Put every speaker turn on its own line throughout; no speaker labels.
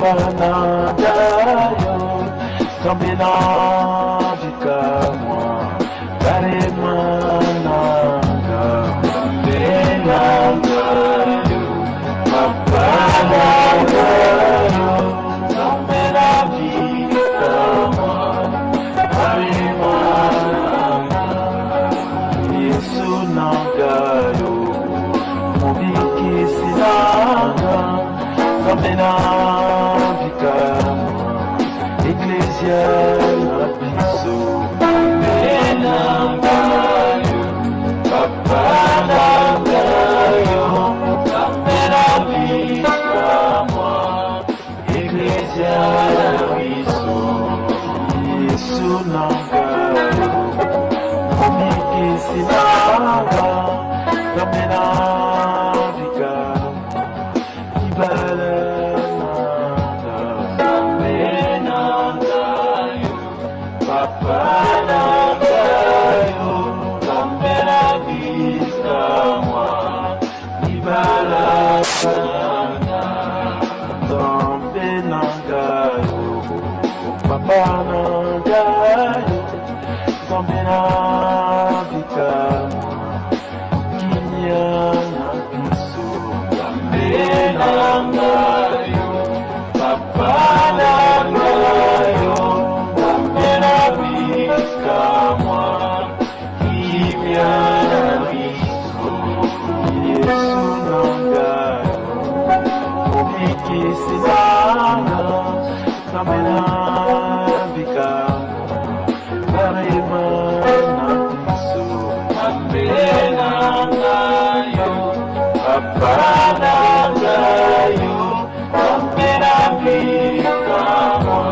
Papanangayo, Kambenandikamwa, Karemananga, Kambenangayo, Papanangayo, Kambenandikamwa, Karemananga, Yesu Nangayo, Mubikisinanga, Kambenandikamwa, Iglesia na biso, Kambenangayo, Papanangayo, Kambenandikamwa, Iglesia na biso, Yesu Nangayo, Mubikisinanga, Kambenandikamwa, Ibala Papanangayo, Kambenandikamwa, Ibalakana, Kambenangayo, Papanangayo, Kambenandikamwa, Kinyana biso, Kambenangayo, Papanangayo, Kambenandikamwa, Kinyana biso, Yesu Nangayo, Mubikisinanga, Kambenandikamwa, Karemananga biso, Kambenangayo, Papanangayo, Kambenandikamwa,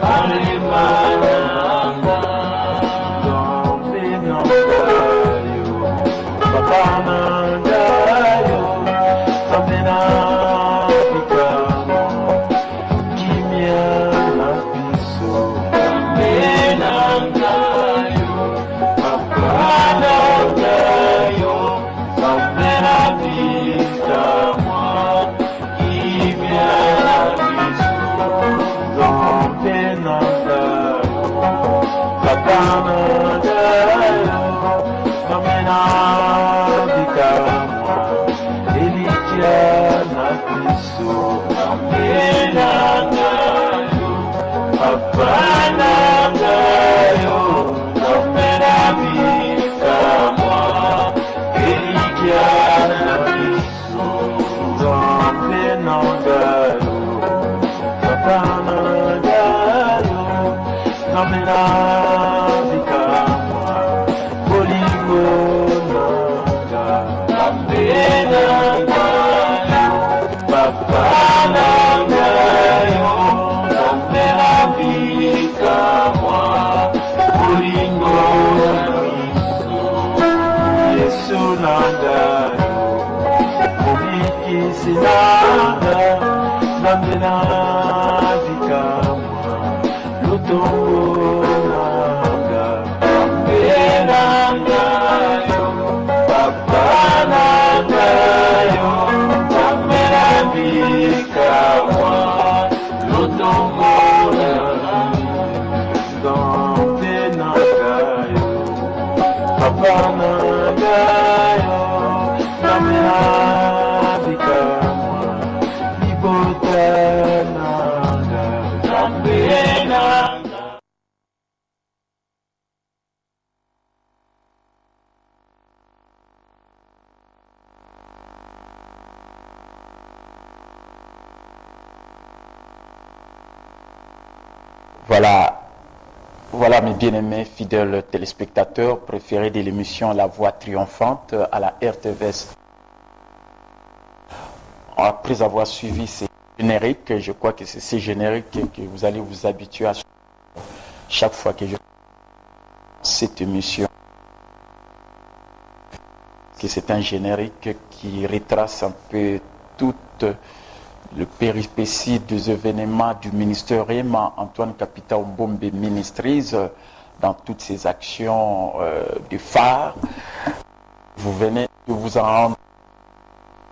Karemananga, Kambenangayo, Papanangayo, Kambenandikamwa, Kinyana biso, Kambenangayo, Papanangayo, Kambenandikamwa, Kinyana biso, Kambenangayo, Papanangayo, Kambenandikamwa, Elikia na biso, Kambenangayo, Papanangayo, Kambenandikamwa, Elikia na biso, Kambenangayo, Papanangayo, Kambenandikamwa, Bolingo nanga, Kambenangayo, Papanangayo, Kambenandikamwa, Bolingo na biso, Yesu Nangayo, Mubikisinanga, Kambenandikamwa, Lutongo nanga, Kambenangayo, Papanangayo, Kambenandikamwa, Lutongo nanga, Kambenangayo, Papanangayo, Kambenandikamwa, Libota nanga, Kambenangayo.
Voilà mes bien-aimés fidèles téléspectateurs préférés de l'émission La Voix Triomphante à la RTVS. Après avoir suivi ces génériques, je crois que c'est ces génériques que vous allez vous habituer à chaque fois que je fais cette émission. Que c'est un générique qui retrace un peu toute le péripétie des événements du ministère Réma Antoine Kapita Mbombe Ministries dans toutes ses actions de phare. Vous venez de vous en rendre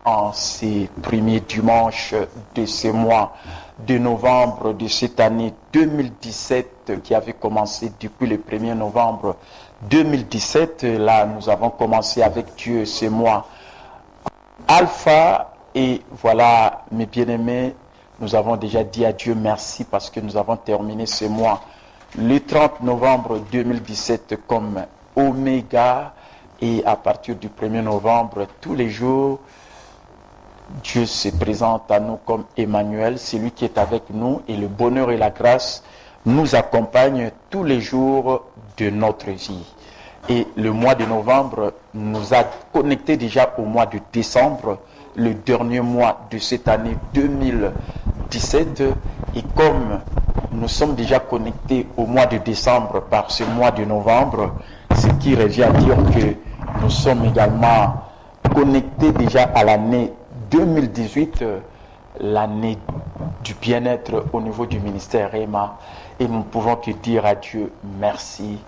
en ces premiers dimanches de ce mois de novembre de cette année 2017 qui avait commencé depuis le 1er novembre 2017. Là, nous avons commencé avec Dieu, c'est moi, Alpha. Et voilà, mes bien-aimés, nous avons déjà dit à Dieu merci parce que nous avons terminé ce mois, le 30 novembre 2017, comme Oméga. Et à partir du 1er novembre, tous les jours, Dieu se présente à nous comme Emmanuel, c'est lui qui est avec nous, et le bonheur et la grâce nous accompagnent tous les jours de notre vie. Et le mois de novembre nous a connectés déjà au mois de décembre, le dernier mois de cette année 2017. Et comme nous sommes déjà connectés au mois de décembre par ce mois de novembre, ce qui revient à dire que nous sommes également connectés déjà à l'année 2018, l'année du bien-être au niveau du ministère Réma, et nous ne pouvons que dire à Dieu merci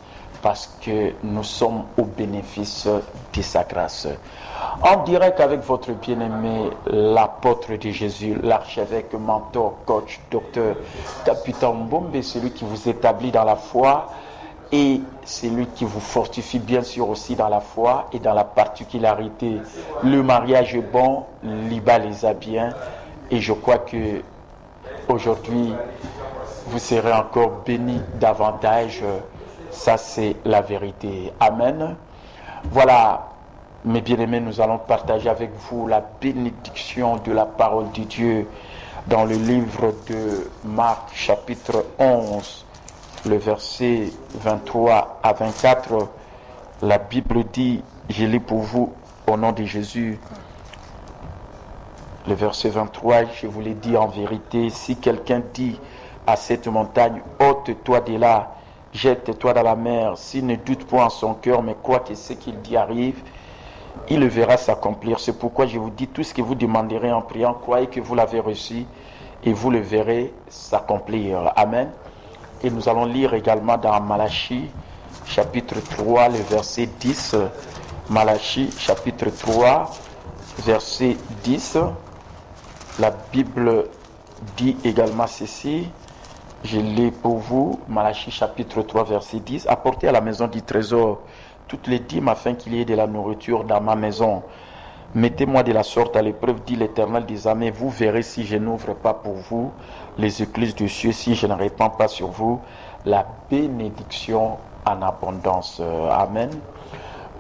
parce que nous sommes au bénéfice de sa grâce. En direct avec votre bien-aimé, l'apôtre de Jésus, l'archevêque, mentor, coach, docteur, capitaine Mbombe, celui qui vous établit dans la foi et celui qui vous fortifie bien sûr aussi dans la foi et dans la particularité. Le mariage est bon, l'Iba les a bien, et je crois que aujourd'hui vous serez encore bénis davantage. Ça, c'est la vérité. Amen. Voilà, mes bien-aimés, nous allons partager avec vous la bénédiction de la parole de Dieu dans le livre de Marc, chapitre 11, le verset 23 à 24. La Bible dit, je lis pour vous au nom de Jésus, le verset 23, je vous l'ai dit en vérité, si quelqu'un dit à cette montagne, ôte-toi de là, jette-toi dans la mer, s'il ne doute point en son cœur, mais croit que ce qu'il dit arrive, il le verra s'accomplir. C'est pourquoi je vous dis, tout ce que vous demanderez en priant, croyez que vous l'avez reçu, et vous le verrez s'accomplir. Amen. Et nous allons lire également dans Malachie, chapitre 3, le verset 10. Malachie, chapitre 3, verset 10. La Bible dit également ceci. Je lis pour vous, Malachie chapitre 3, verset 10. Apportez à la maison du trésor toutes les dîmes afin qu'il y ait de la nourriture dans ma maison. Mettez-moi de la sorte à l'épreuve, dit l'Éternel des armées. Vous verrez si je n'ouvre pas pour vous les écluses du cieux, si je ne répands pas sur vous la bénédiction en abondance. Amen.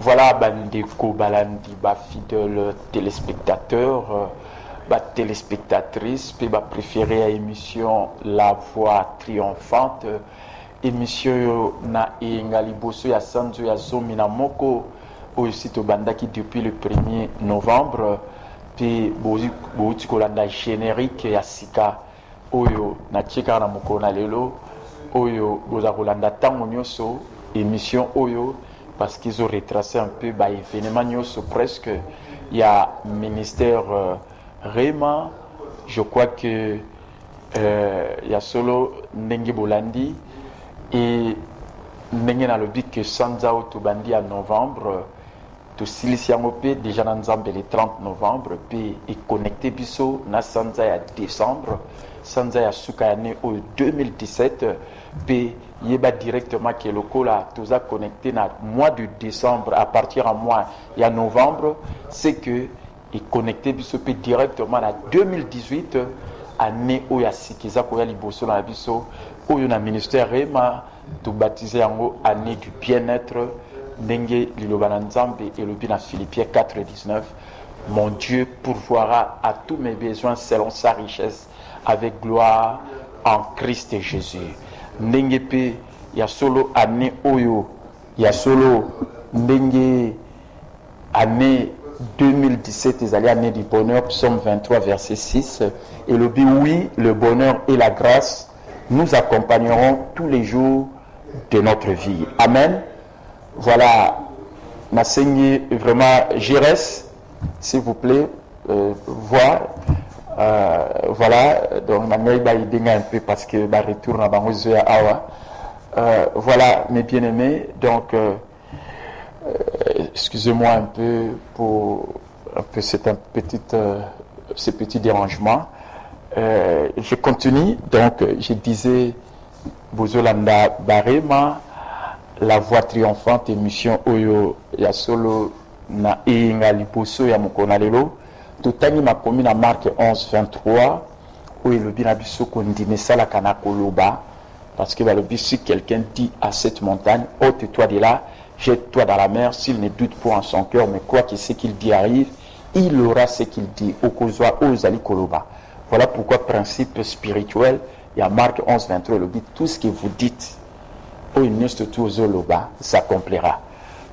Voilà, bandeko balandi, fidèles téléspectateurs, téléspectatrices, puis préféré à l'émission La Voix Triomphante. Émission na engaliboso ya sanzo ya zomi na moko aussi to bandaki depuis le 1er novembre, puis bouti kolanda générique ya sika oyo na tcheka na moko na lelo oyo boza kolanda tango nyoso émission oyo parce qu'ils ont retracé un peu événement nyoso presque. Il y a ministère Réma, je crois que il y a solo Ndenge Bolandi et Ndenge na lobi que Sanza Otubandi en novembre, to Silisiangope déjà dans Nzambe le 30 novembre, puis et connecté biso na Sanza ya décembre, Sanza ya suka ya ne au 2017, puis yeba directement que le cola toza connecté na mois de décembre à partir en mois ya novembre, c'est que et connecté biso pe directement à 2018 année où ya sikiza ko ya liboso na biso oyo na ministère Réma to baptisé en année du bien-être ndenge liloba na Nzambe et le na Philippiens 4:19. Mon Dieu pourvoira à tous mes besoins selon sa richesse avec gloire en Christ Jésus. Ndenge pe ya solo année oyo ya solo ndenge année 2017, les années du bonheur, psaume 23, verset 6. Et le dit oui, le bonheur et la grâce nous accompagneront tous les jours de notre vie. Amen. Voilà, ma seigneur, vraiment, Jérès, s'il vous plaît, voir. Voilà, donc ma mère va aider un peu parce que je retourne à Bangozo à Awa. Voilà, mes bien-aimés, donc. Excusez-moi un peu pour un peu ce petit dérangement. Je continue, donc je disais, Bozolanda Barema, la voix triomphante, émission Oyo Yasolo na Inga Liposo ya Mokonalelo, Totani ma commune à Marc 11-23, où le binabiso kondime sala kana koloba, parce que le si quelqu'un dit à cette montagne, ôte-toi de là, jette-toi dans la mer, s'il ne doute pas en son cœur, mais quoi que ce qu'il dit arrive, il aura ce qu'il dit. Okozwa ozali koloba. Voilà pourquoi principe spirituel, il y a Marc 11-23, le dit, tout ce que vous dites, s'accomplira.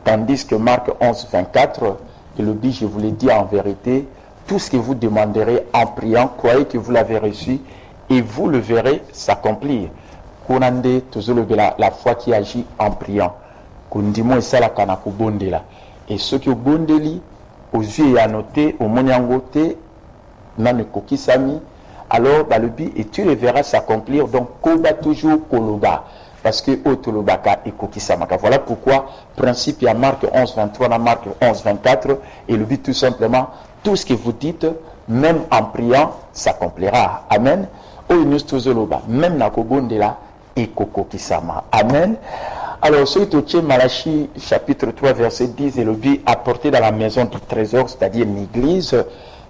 Tandis que Marc 11-24, le dit, je vous l'ai dit en vérité, tout ce que vous demanderez en priant, croyez que vous l'avez reçu et vous le verrez s'accomplir. Konande la foi qui agit en priant. Kondimo et ça la kanako bondela. Et ceux qui ont bondeli, aux yeux et à noter, au monyangote, nan kokisami, alors le but et tu le verras s'accomplir. Donc koba toujours koloba. Parce que otolobaka et kokisamaka. Voilà pourquoi principe il y a Marc 11-23, Marc 11-24, et le but tout simplement, tout ce que vous dites, même en priant, s'accomplira. Amen. Même na kobondela et kokokisama. Amen. Alors, ce qui est Malachi, chapitre 3, verset 10, et le but apporté dans la maison du trésor, c'est-à-dire l'église,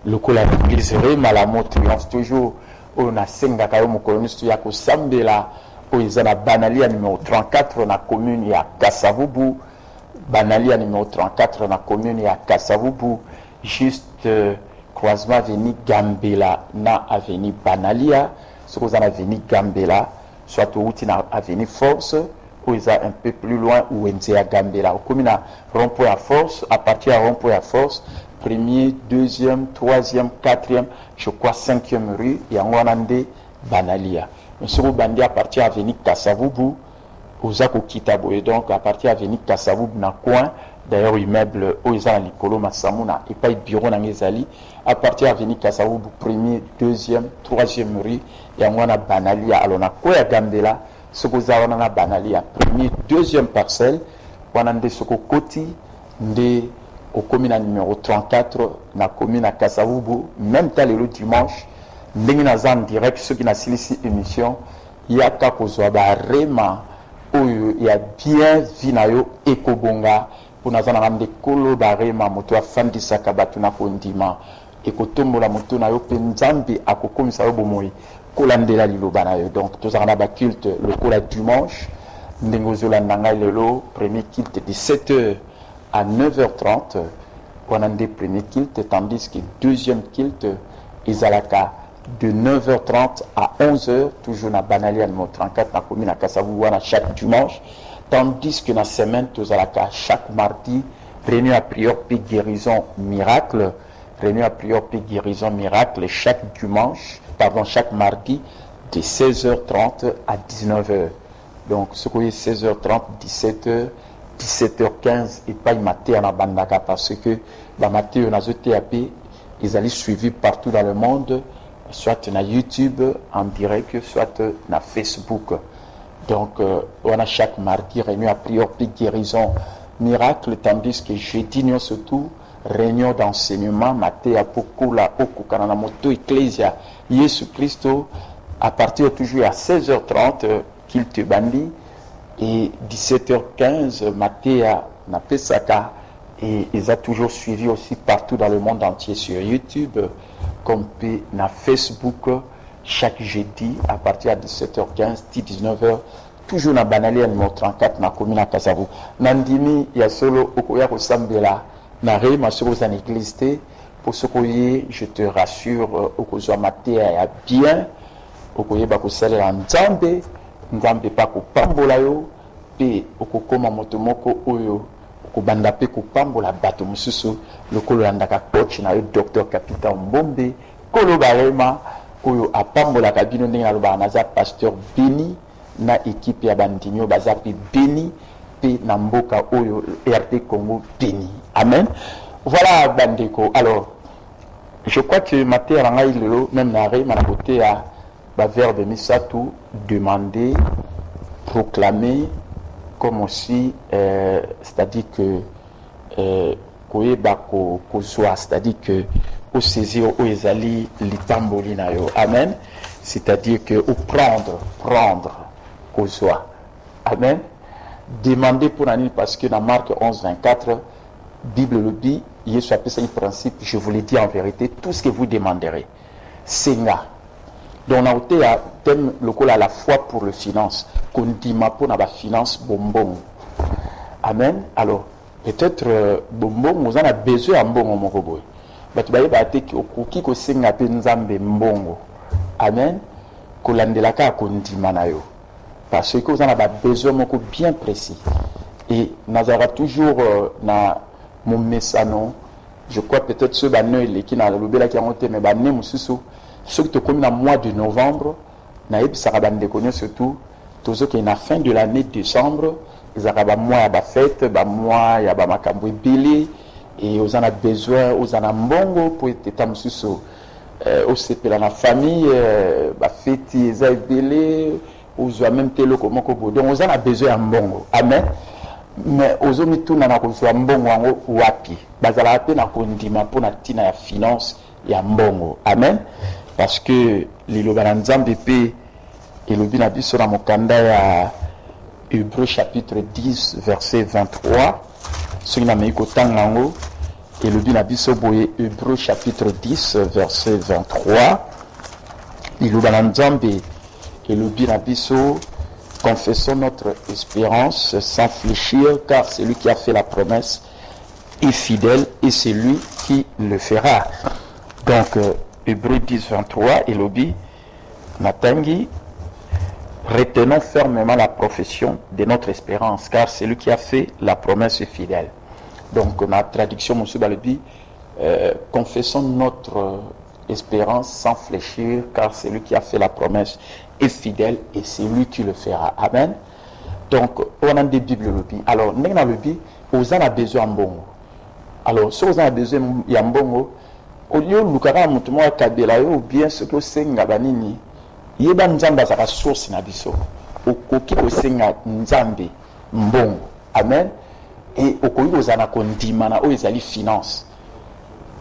le coup la l'église, Malamo triomphe toujours, on a Sengakayo Mokoloniste, Yako Sambela, où ils ont la Banalia numéro 34, dans la commune, il y a Kassavubu, Banalia numéro 34, dans la commune, il y a Kassavubu, juste croisement avenue Gambela, na avenue Banalia, ce qu'on a avenue Gambela, soit au route na avenue Force, où ils ont un peu plus loin, où ils ont Gambela, au commune à rond-point à Force, à partir à rond-point à Force, premier, deuxième, troisième, quatrième, je crois cinquième rue, il y a Wanande Banalia. Monsieur Bandi à partir à avenue Kassavubu, aux Akokitabo, et donc à partir à avenue Kassavubu, dans le coin, d'ailleurs, immeuble, où ils ont l'Ikolo Massamuna, et pas de bureau dans les alliés, à partir à avenue Kassavubu, premier, deuxième, troisième rue, et à Wana Banalia, alors on a quoi à Gambela, ce que vous avez dans Banalia, premier, deuxième parcelle, on a des Soko Koti, au commune numéro 34, dans la commune à Kassavubu, même temps le dimanche, en direct, ceux qui n'ont pas ici émission, il y a Kakozwaba Rema, où il y a bien Vinayo Ekobonga, pour nous avons des Kolo Barema, moto a Fandi Sakabatuna Kondima, Ekotombo la moto na yo Penzambi, Akokomi Sayobomoy, Kolandela Lilobanayo. Donc, tous en a culte le Kola dimanche, Ndengozola Nanga Lelo, premier culte de 17h à 9h30, on a des premiers cultes, tandis que deuxième culte, Izalaka, de 9h30 à 11h, toujours dans Banalia numéro 34, dans la commune à Kassavouana chaque dimanche, tandis que dans la semaine, chaque mardi, réunion à prière puis guérison miracle, réunion à prière puis guérison miracle, chaque dimanche, chaque mardi, de 16h30 à 19h. Donc, ce qui est 16h30, 17h, 17h15, et pas y mater en Bandaka, parce que, dans mater, on a TAP, ils allaient suivis partout dans le monde, soit na YouTube en direct, soit na Facebook. Donc, on a chaque mardi réunion à prière puis guérison miracle, tandis que jeudi, nous surtout, réunion d'enseignement, maté à Pokola, Okukana Moto, Ecclesia, Jésus Christo, à partir toujours à 16h30, Kilte Bandi, et 17h15, maté à Napesaka, et ils ont toujours suivi aussi partout dans le monde entier sur YouTube, comme na Facebook, chaque jeudi à partir de 17h15, 19h, toujours na Banalia numéro 34, na commune à Kasavu. Nandimi, il y a solo Okoya Kosambela, na Réma sur aux églises, pour ce que je te rassure, Okozo Maté a bien, Okoye Bakosale en Nzambe, Nzambe Pako Pambolayo, et Okokoma Motomoko Oyo. Kubanda pe kupambola bato mususu lokolo landaka coach na yo docteur capitaine Mbombe Kolo Barema oyo apambola kabino ndenge aloba naza pasteur Beni na équipe ya bandinyo baza pe Beni pe na mboka oyo RD Congo Beni. Amen. Voilà bandeko. Alors je crois que maté ranga ilelo même na re na côté à ba verbe misatu demander, proclamer, comme aussi, c'est-à-dire que c'est-à-dire que au saisir au ezali litamboli na yo. Amen. C'est-à-dire que au prendre aux joies. Amen. Demandez pour l'année parce que dans Marc 11, 24, Bible le dit, Yesu appelle ça un principe, je vous le dis en vérité, tout ce que vous demanderez, Senga. Donc on a été à thème local à la fois pour le finance, qu'on dit ma pour la finance bonbon. Amen. Alors, peut-être bonbon, vous en avez besoin en bon mon robot. Mais tu vas y battre qui ko senga penzambe mbongo. Amen. Ko landela ka ko ndima na yo. Parce que vous en avez besoin bien précis. Et nous avons toujours na mon messano, je crois peut-être ceux qui na le bela qui ont été mais bané mususu ceux qui te comme dans mois de novembre na ebi sarabande déconner surtout tous ceux qui na fin de l'année décembre ils araba mois ba fête ba mois ya ba makambo ebele et vous en avez besoin vous en avez mbongo pour être mususu au sepela na famille ba fête za ebele aux même telo comment ko donc vous en avez besoin en mbongo. Amen. Mais aux hommes tout na kozwa mbongo wango wapi bazala pe na kondima pour na tina ya finance ya mbongo. Amen. Parce que liloba na nzambe pe elobi na biso na mokanda ya Hébreux chapitre 10 verset 23 soki na mei kotanga yango elobi na biso boye Hébreux chapitre 10 verset 23 liloba na nzambe elobi na biso confessons notre espérance sans fléchir, car celui qui a fait la promesse est fidèle et c'est lui qui le fera. Donc, Hébreux 10, 23, Elobi, Natangi, retenons fermement la profession de notre espérance, car celui qui a fait la promesse est fidèle. Donc, la traduction, M. Balobi, confessons notre espérance sans fléchir, car celui qui a fait la promesse est fidèle et c'est lui qui le fera. Amen. Donc, on a des Bibles le dit. Alors, nous avons le dit, vous en avez besoin de bon. Alors, si vous en avez besoin de bon, au lieu de nous faire kabela ou bien ce que c'est ngabanini, il y a des gens qui ont source na biso. Au koki ko senga nzambe mbongo. Amen. Et au koki ko zana kondimana o ezali finance.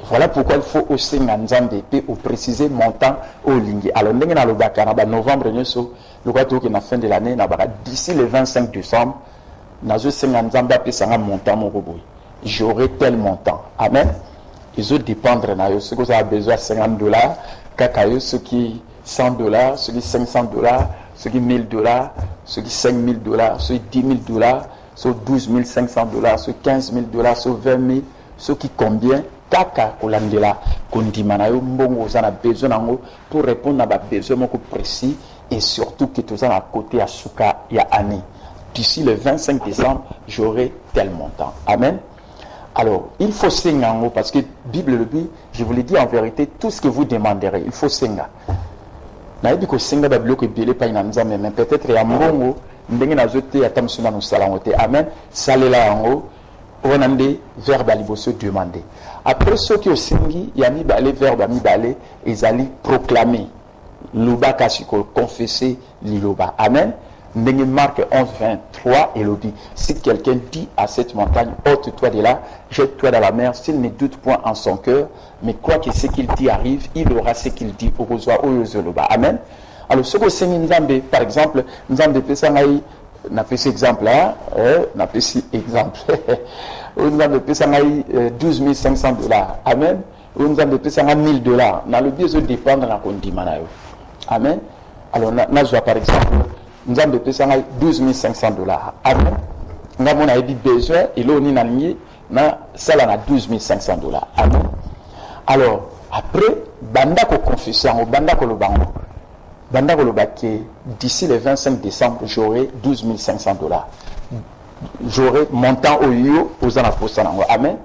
Voilà pourquoi il faut aussi nzambe pe au préciser montant au lingi. Alors ndenge na lobaka na ba novembre nyoso lokwa to na fin de l'année na ba d'ici le 25 décembre nazo senga nzambe pe sanga montant moko boy. J'aurai tel montant. Amen. Ils ont dépendre na yo ce que vous avez besoin $50 kaka yo ce qui $100, ce qui $500, ce qui $1000, ce qui $5000, ce qui $10,000, ce qui $12,500, ce qui $15,000, ce qui $20,000, ce qui combien kaka kolandela kondimana yo mbongo zana besoin nango pour répondre à ba besoin moko précis et surtout que tous à côté à suka ya année. D'ici le 25 décembre, j'aurai tel montant. Amen. Alors, il faut sengango parce que Bible le dit, je vous le dis en vérité, tout ce que vous demanderez, il faut senga. Na yebi ko senga ba bloque belé pa ina nzambe mais peut-être ya mbongo ndenge na zote ya tamsuna no salangote. Amen. Salela yango onande verbe aliboso demander. Après ceux qui ont singi, il y a mis balé verbe mi balé ils allaient proclamer loba kasiko confesser liloba. Amen. Ndenge Marc 11 23 et le dit si quelqu'un dit à cette montagne ôte-toi de là, jette-toi dans la mer, s'il ne doute point en son cœur mais croit que ce qu'il dit arrive, il aura ce qu'il dit au besoin au loba. Amen. Alors ce que c'est nzambe par exemple nzambe pesangai na fait exemple là na fait exemple on a payé $12,500. Amen. On a payé $1,000. Na le besoin dépendre na kondimana yo. Amen. Alors na joie par exemple nous avons payé $12,500. Amen. Nous avons besoin et là on est aligné na sala na $12,500. Amen. Alors après banda ko confession banda ko lobango banda ko lobaki d'ici le 25 décembre j'aurai $12,500. J'aurai montant au yo aux anaposanango. Amen.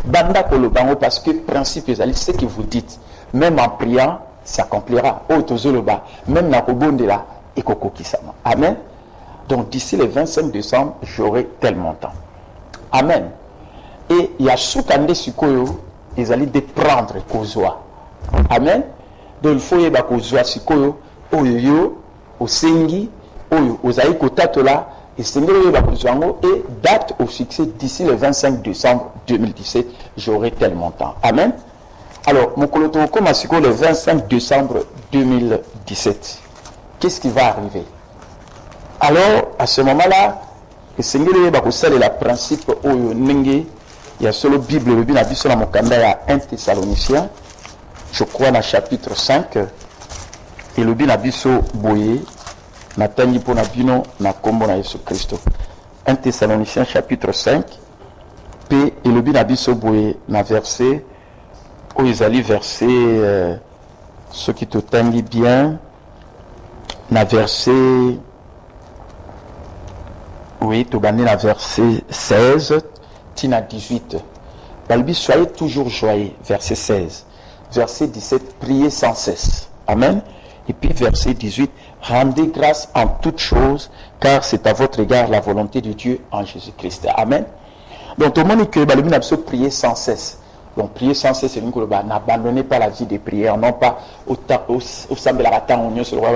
Banda kolobango parce que principe ezali ce que vous dites même en priant s'accomplira. O tozoloba même na kobondela ekokokisama. Amen. Donc d'ici le 25 décembre j'aurai tel montant. Amen. Et il y a soukande sikoyo ezali de prendre kozwa. Amen. Donc il faut yeba kozwa sikoyo oyo osengi oyo ozali kotatola et date au succès d'ici le 25 décembre 2017, j'aurai tel montant. Amen. Alors, mon coloto, comme le 25 décembre 2017, qu'est-ce qui va arriver? Alors, à ce moment-là, le Seigneur va le principe où il y a solo Bible, le Bible a mon candidat, il y a 1 Thessaloniciens, je crois, dans le chapitre 5, et le Bible a boyé, na tangi pour nabino na kombo na Yesu Christo. 1 Thessaloniciens chapitre 5, et le Bible a boyé, na verset, où ils allaient verser ce qui te tangi bien, na verset. Oui, tu vas la verset 16, tina 18. Balbi, soyez toujours joyeux, verset 16. Verset 17, priez sans cesse. Amen. Et puis verset 18, rendez grâce en toutes choses, car c'est à votre égard la volonté de Dieu en Jésus-Christ. Amen. Donc, tout le monde dit que Balbi n'a pas prier sans cesse. Donc, prier sans cesse, c'est que n'abandonnez pas la vie de prière, non pas au sambe la rata, on y sur le roi,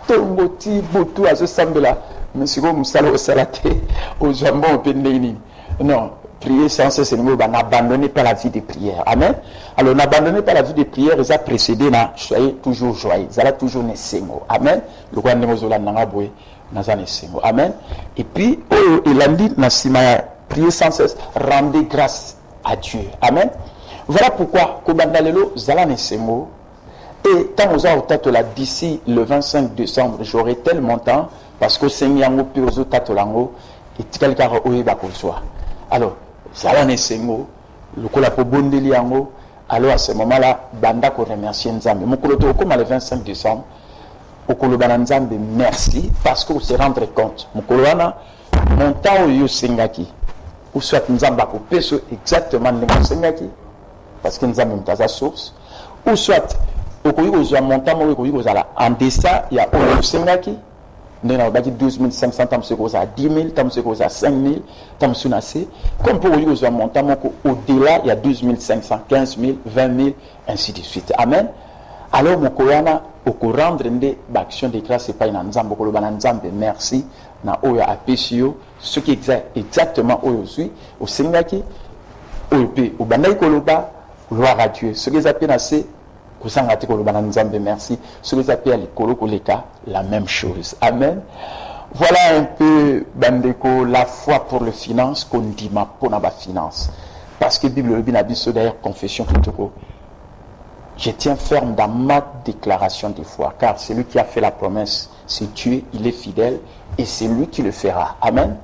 Tongoti, Botou, à ce sambe là. Mais si vous me salaté aux jambons au pénéni. Non, prier sans cesse, c'est n'abandonnez pas la vie de prière. Amen. Alors, n'abandonnez pas la vie de prière, ils ont précédé, soyez toujours joyeux. Ils ont toujours nessengo. Amen. Le roi Nemozola Nangaboué, Nazan nessengo. Amen. Et puis, il a dit, priez sans cesse, rendez grâce à Dieu. Amen. Voilà pourquoi, Kobandalelo, Zala nessengo. Et tant aux autres là d'ici le 25 décembre, j'aurai tellement de temps parce que Seigneur nous peut aux autres lango et quelqu'un oye bakozwa. Alors, ça va nesengo, le kola po bondeli yango. Alors à ce moment-là, banda ko remercier Nzambe. Mon koloto comme le 25 décembre, au koloba Nzambe merci parce que vous se rendre compte. Mon kolwana mon temps au yo sengaki. Ou soit Nzamba ko peso exactement le sengaki parce que Nzambe mtaza source ou soit en deçà, il y a au Sengaki, nous avons 12 500, nous avons 10 000, nous avons 5 000, nous avons comme pour un montant, au-delà, il y a 12 500, 15 000, 20 000, ainsi de suite. Amen. Alors, mon Korana, au courant de l'action de grâce, c'est pas une Nzambe, merci, na oya apesio, ce qui est exactement au suit, au Sengaki, au Bandai Koloba, gloire à Dieu. Ce qui est appelé merci. Ce que vous appelez la même chose. Amen. Voilà un peu, Bandeko, la foi pour les finances qu'on dit ma pour la finance. Parce que la Bible a dit d'ailleurs, confession plutôt. Je tiens ferme dans ma déclaration de foi, car celui qui a fait la promesse, c'est Dieu, il est fidèle, et c'est lui qui le fera. Amen.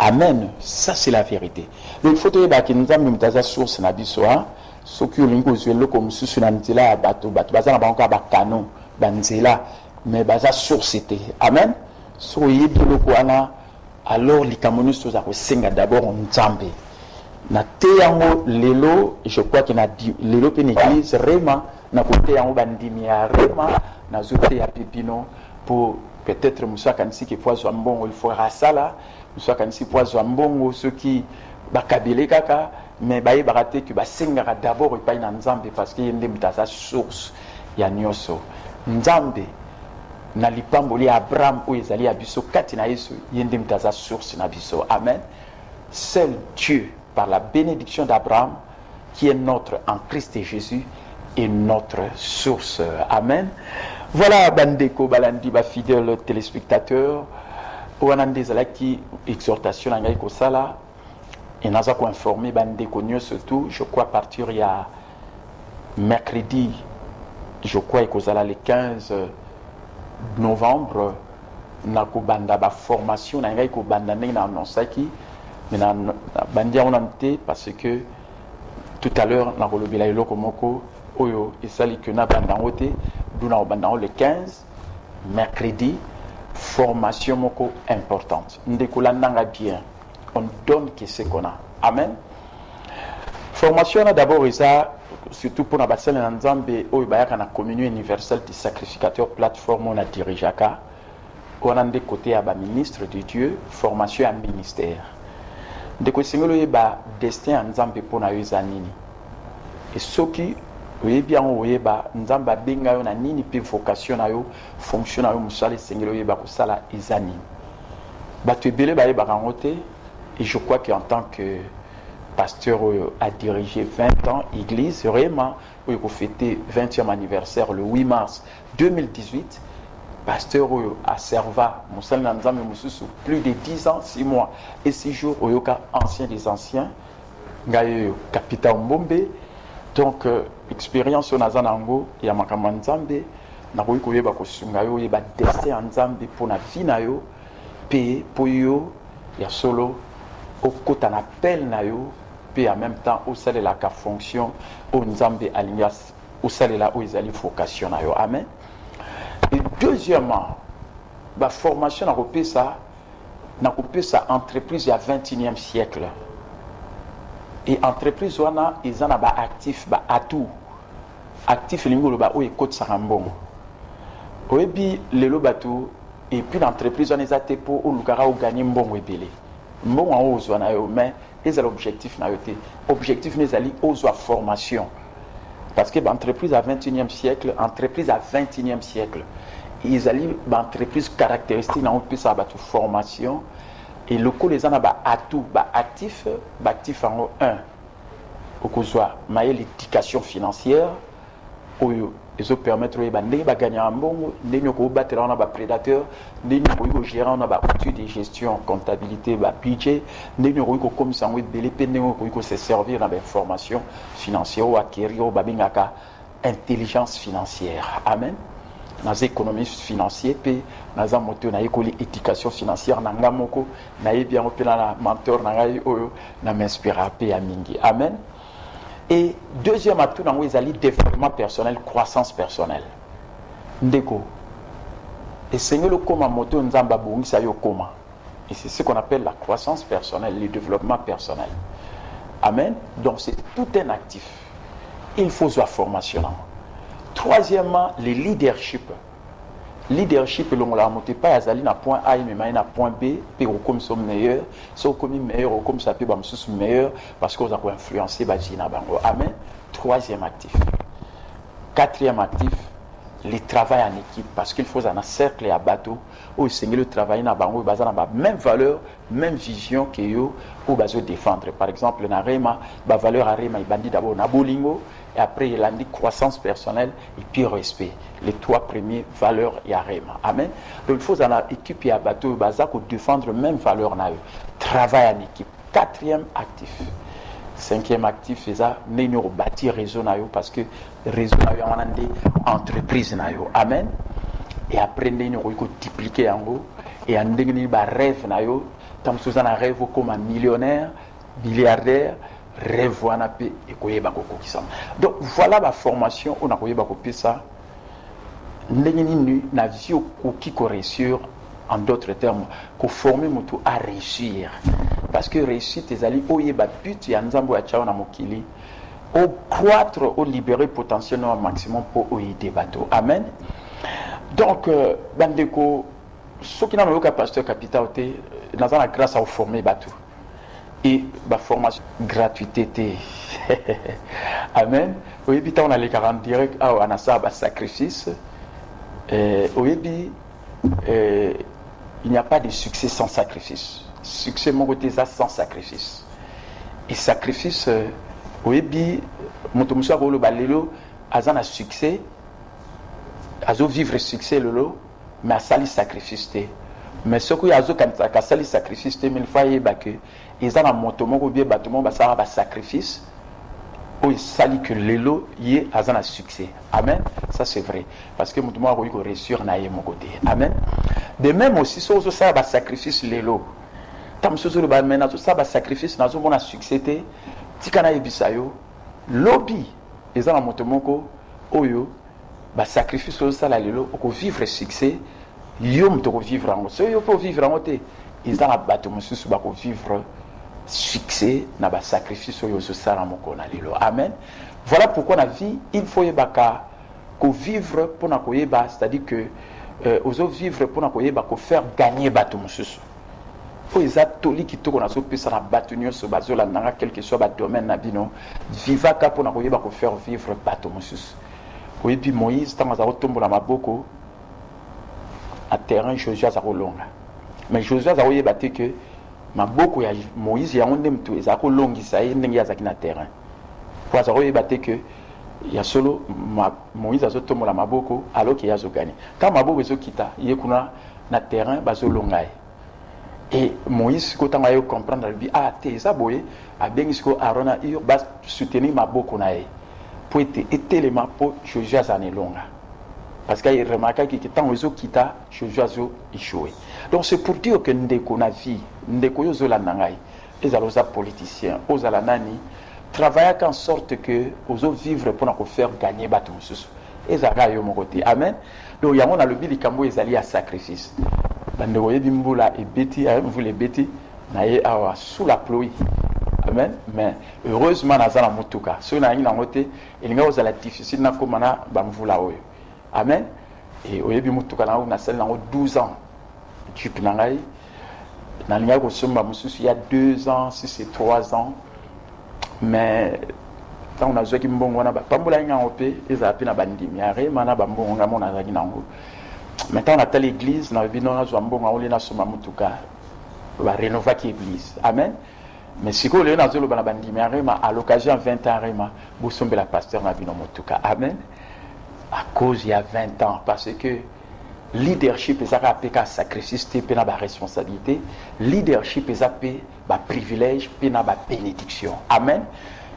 Amen. Ça, c'est la vérité. Donc, il faut que nous avons une source dans la ce qui est le comme si nzela bato baza na banko ba canon banzela mais baza sourcité. Amen. So yebi loko ana alors likamonus toza ko senga d'abord Nzambe na te yango lelo. Je crois qu'il a dit lelo pe l'église rema na côté yango bandimi ya rema na zote ya pipino pour peut-être musa kanisi ki poiso mbongo il faut rasala musa kanisi poiso mbongo ceux qui bakabele kaka mais baye baraté que basengara d'abord et pas na Nzambe parce que yende mutaza source ya nyoso Nzambe na lipamboli Abraham ou ezali abiso kati na Yesu yende mutaza source na biso. Amen. Seul Dieu par la bénédiction d'Abraham qui est notre en Christ et Jésus est notre source. Amen. Voilà bandeko balandi ba fidèles téléspectateurs oanande zalaki exhortation ngai ko sala. Et nous avons informé Bandéconio surtout, je crois, à partir il y a mercredi, je crois, que le 15 novembre, nous avons une formation, nous avons une annonsaki, mais nous avons parce que tout à l'heure, nous avons eu le Komoko, Oyo, et ça, nous avons le 15, mercredi, formation importante. Nous avons bien. On donne ce qu'on a. Amen. Formation d'abord surtout pour la bassin Nzambe au la communion universelle du sacrificateur plateforme on a dirigé on a des côtés à ministre de Dieu formation à ministère de ko singolo yeba destin Nzambe pour na yezanini et ceux qui bien oyeba Nzamba benga yo na nini pe vocation na yo fonction na yo musala singolo yeba ko sala ezanini batu ebele ba yeba rangote. Et je crois qu'en tant que pasteur a dirigé 20 ans église vraiment il a fêté 20e anniversaire le 8 mars 2018. Pasteur a servi plus de 10 ans, 6 mois et 6 jours au ancien des anciens, capitaine Mbombe. Donc expérience au Nazanango et à Makamanzambe, na koyeba kosunga yo yeba destin en Nzambe pour na vie na yo, payer pour yo ya solo au kota na appel na yo, puis en même temps au sale la ka fonction au Nzambe alias au sale la où ils allaient vocation na yo. Amen. Et deuxièmement, la formation na kopé ça entreprise à 21e siècle. Et entreprise wana ils en ba actif ba atout. Actif lingo ba o ekot sarambon. Oyebi lelo bato et puis l'entreprise wana ezate pour o lukara o gagner mbongo ebele. Mbongo en ozwa na yo mais ezala objectif na yo te. Objectif nezali ozwa formation. Parce que l'entreprise à 21e siècle, entreprise à 21e siècle, ils allaient l'entreprise caractéristique dans une formation et le coup les en a atout, actif en 1. Au coup soit l'éducation financière, ils permettent de gagner un bon, de battre un prédateur, de gérer un outil de gestion, comptabilité, budget, de comme ça, de se servir dans l'information financière ou acquérir intelligence financière. Amen. Dans l'économie financière, puis dans la moto, dans l'éducation financière, dans la moko, dans bien la mentor, dans la m'inspire à mingi. Amen. Et deuxième atout dans les développement personnel, croissance personnelle. Ndeko. Et c'est le comment moto nzamba bungi sa yo comment. Et c'est ce qu'on appelle la croissance personnelle, le développement personnel. Amen. Donc c'est tout un actif. Il faut soit formation. Troisièmement, le leadership. Leadership, on l'a monté pas à Zali na point A mais na point B, puis au comme sommes meilleurs, so comme meilleur, au comme ça peut bam sous meilleur parce qu'on a influencé Bajina Bango. Amen. Troisième actif. Quatrième actif, le travail en équipe parce qu'il faut un cercle et un bateau où c'est le travail na Bango basé na même valeur, même vision que yo ou bazo défendre. Par exemple, na Rema, ba valeur à Rema, il bandit d'abord na bolingo. Et après, il a dit croissance personnelle et puis respect. Les trois premières valeurs et arrêtement. Amen. Donc, il faut une équipe et un bateau pour défendre même valeur. Travail en équipe. Quatrième actif. Cinquième actif, c'est ça. Nous bâtir réseau parce que réseau on a des entreprises. Amen. Et après, nous multiplier en haut. Et on a rêve. Tant que nous avons un rêve comme un millionnaire, milliardaire. Rêve et donc voilà ma formation on a koyeba ça na vie qui réussir en d'autres termes ko former moto à réussir parce que réussite les alliés oyeba but ya nzambo ya chao na mokili au croître au libérer potentiellement au maximum pour aider bateau. Amen. Donc bandeko ceux qui n'ont pas pasteur capital dans la grâce à former bateau et la formation gratuité. Amen. Oui, puis on a les 40 directs, on a ça, sacrifice. Oui, il n'y a pas de succès sans sacrifice. Succès, mon côté, ça sans sacrifice. Et sacrifice, oui, puis, mon tomuso a voulu balelo, a un succès, a vivre succès, lolo, mais a sali sacrifice. Mais ce qu'il y a un sali sacrifice, mais il faut que ils ont un montement ou bien bâtiment, ça va sacrifice. Ou il s'allie que l'élo y est un succès. Amen. Ça c'est vrai. Parce que montement a réussir na mon côté. Amen. De même aussi, ça va sacrifice l'élo. Tam sozo le balmena, ça va sacrifice na zo mon succès te. Tikana ebisayo. Lobby. Ils ont un montement ko oyo. Ba sacrifice ça la l'élo. Pour vivre succès. Yom to vivre en. Ce yo pour vivre en côté. Ils ont un bâtiment sous pour vivre succès na ba sacrifice yo so sala moko na lelo. Amen. Voilà pourquoi la vie il faut yebaka ko vivre pour na koyeba, c'est-à-dire que ozo vivre pour na koyeba ko faire gagner bato mususu. Po ezatoli kitoko na so pesa na bato nyonso bazola nanga quel que soit ba domaine na bino vivaka pour na koyeba ko faire vivre bato mususu. Oui puis Moïse tant za otombola maboko à terrain Josué za kolonga. Mais Josué za oyeba te que maboko ya Moïse ya onde mtu ezako longisa ye ndenge azaki na terrain kwa sababu yebate que ya solo Moïse azotomola maboko alors que yazo gagner quand maboko ezokita ye kuna na terrain bazolonga ye et Moïse kotanga yo comprendre bi te eza boye abengi siko Aaron Hur bas soutenir maboko na ye pour être élément pour Josué azanelonga parce qu'il remarqua que tant ezokita Josué azo échoué. Donc c'est pour dire que ndeko na vie ndeko yo zolanda ngai ezaloza politicien ozala nani travailler en sorte que ozo vivre pour nous faire gagner bato mususu ezaka yo mokote amen. Donc yango na lobi likambo ezali ya sacrifice bandeko yebi mbula ebeti mvula ebeti na ye awa sous la pluie amen. Mais heureusement nazala mutuka so na ngina ngote elinga ozala difficile na komana bamvula oyo amen. Et oyebi mutuka na na sel na 12 ans type na ngai na linga ko somba mususu il y a 2 ans si c'est 3 ans. Mais quand on a joué qui mbongo na pambola nga opé eza pe na bandimi are mana bambongo nga mona zaki nango. Maintenant on a l'église na bino na zo mbongo oli na soma mutuka ba rénover qui église amen. Mais si ko le na zo lo bana bandimi are ma à l'occasion 20 ans are ma bo sombe la pasteur na bino mutuka amen. À cause il y a 20 ans parce que leadership ezaka pe ka sacrifice pe na ba responsabilité leadership ezapé ba privilège pe na ba bénédiction amen.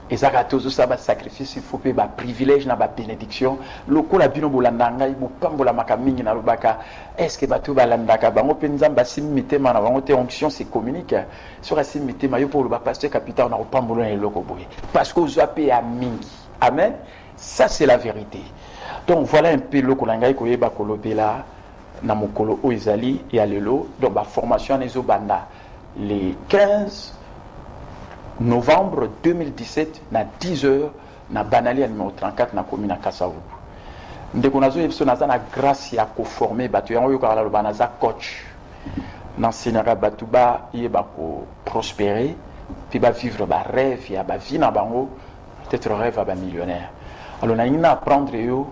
Ezaka tozo sa ba sacrifice il faut pe ba privilège na ba bénédiction lokola bino bolanda ngai bo pambola makamingi na lobaka est-ce que bato balandaka bango pe nzamba simitema na bango te onction c'est communique sur la simitema yo pour le pasteur capitaine na pambola na loko boye parce que ozo pe a mingi amen. Ça c'est la vérité. Donc voilà un peu le ngai ko yeba kolobela na mokolo oizali ya lelo donc ba formation nezo banda les 15 novembre 2017 na 10h na banali numéro 34 na commune Kasavu ndeko nazo yebso naza na grâce ya ko former batu yango yoka la banaza coach na senaka batu ba yeba ko prospérer puis ba vivre ba rêve ya ba vie na bango peut-être rêve ba millionnaire. Alors na ina apprendre yo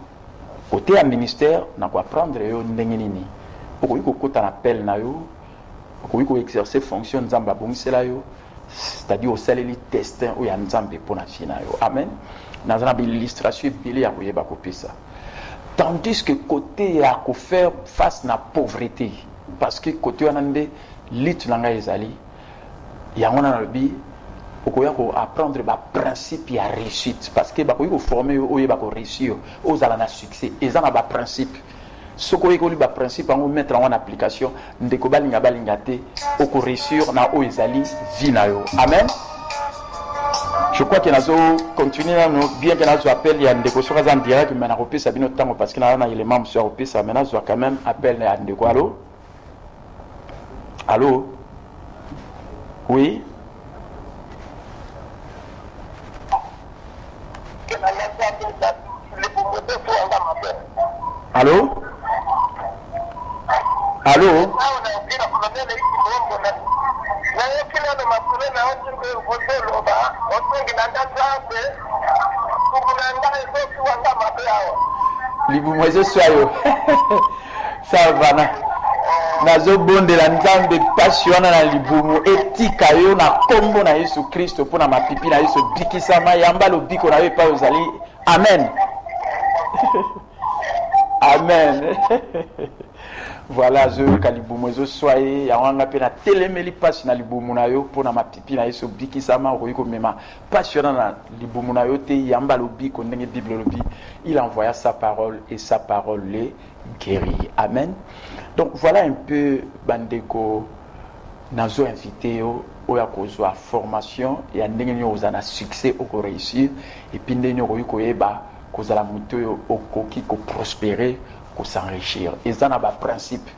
côté à ministère na ko apprendre yo ndenge nini okoki kokota na appel na yo okoki ko exercer fonction nzamba bongisela yo c'est-à-dire au saleli destin ou ya nzambe pour na fina yo amen. Na zana bi illustration bili ya koyeba kopesa tandis que côté ya ko faire face na pauvreté parce que côté wana nde lit nanga ezali ya ngona na bi okoya ko apprendre ba principe ya réussite parce que ba ko former oye ba ko réussir ozala na succès ezana ba principe soko ko li ba principe en mettre en application ndeko balinga te oko réussir na o ezali vina yo amen. Je crois que nazo continuer no bien que nazo appel ya ndeko soka za direct mais na repesa bino tango parce que na élément monsieur repesa mais nazo quand même appel ya ndeko allo allô oui. Allô? Allô? Libumwezo soyo. Ça va na. Nazo bonde la nzambe passiona na libumu etika yo na kombo na Yesu Kristo pona mapipi na Yesu bikisama yamba lo biko na yo pa ozali. Amen. Amen. Voilà, je kalibumu zo soye ya wanga pe na telemeli passe na libumu na yo pona mapipi na Yesu bikisama ko mema passiona na libumu na yo te yamba lo biko ndenge Bible lo bi. Il envoya sa parole et sa parole les guérit. Amen. Donc voilà un peu bandeko nazo invité oya kozwa formation et ndenge nyo ozana succès oko réussir et puis ndenge nyo koyeba kozala muto okoki ko prospérer ko s'enrichir ezana ba principe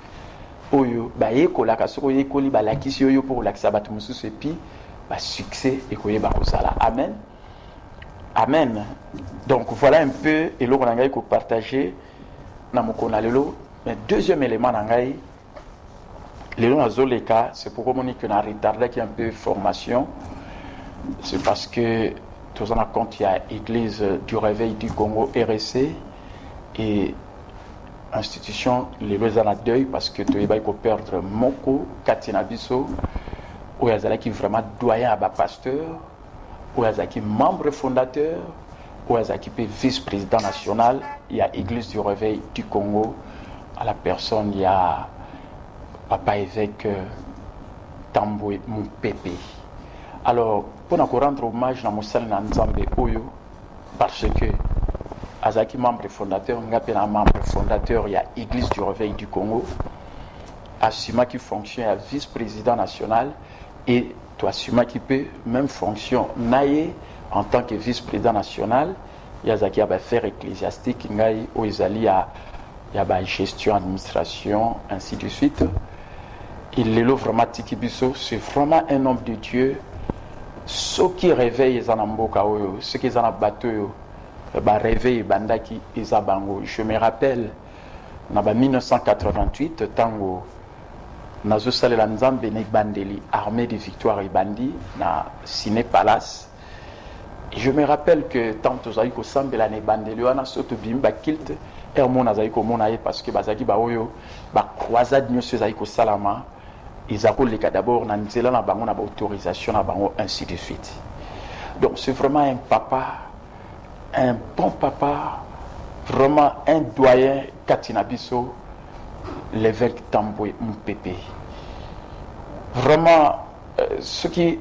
oyo ba yekola kasoko yekoli ba lakisi oyo pour lakisa batu mususu et puis ba succès et koyeba kozala amen. Amen. Donc voilà un peu et loko ngai ko partager na mokona lelo. Mais deuxième élément nangai lelo nazoleka c'est pour communiquer na retardé qui un peu formation c'est parce que tous en a compte il y a église du réveil du Congo RSC et institution les en a deuil parce que tu vas perdre moko katina biso oyo azalaki vraiment doyen à pasteur, oyo azalaki membre fondateur, oyo azalaki pe vice-président national ya Église du Réveil du Congo, à la personne ya papa évêque Tambwe Mupepe. Alors pour nous rendre hommage na mosali na Nzambe oyo, parce que azalaki membre fondateur, ngape na membre fondateur ya Église du Réveil du Congo, assuma qui fonction à vice-président national et tu assuma qui peut même fonction naïe en tant que vice-président national. Yazaki a affaires ecclésiastiques, ngai o izali a gestion, administration, ainsi de suite. Il est vraiment tikibiso, c'est vraiment un homme de Dieu. Ceux qui réveillent les anamboka, ceux qui ont bateau, réveillent bandaki izabango. Je me rappelle, en 1988, tango nazo salela nzambe ne bandeli armée de victoire et bandi na Ciné Palace. Et je me rappelle que tant tozali ko sambela ne bandeli wana soto bimba kilt hermon azali ko mona parce que bazaki ba oyo ba croisade nyoso azali ko salama izako leka d'abord na nzela na bango na ba autorisation na bango ainsi de suite. Donc c'est vraiment un papa, un bon papa, vraiment un doyen Katina Biso, l'évêque Tambwe Mupepe. Vraiment, ce qui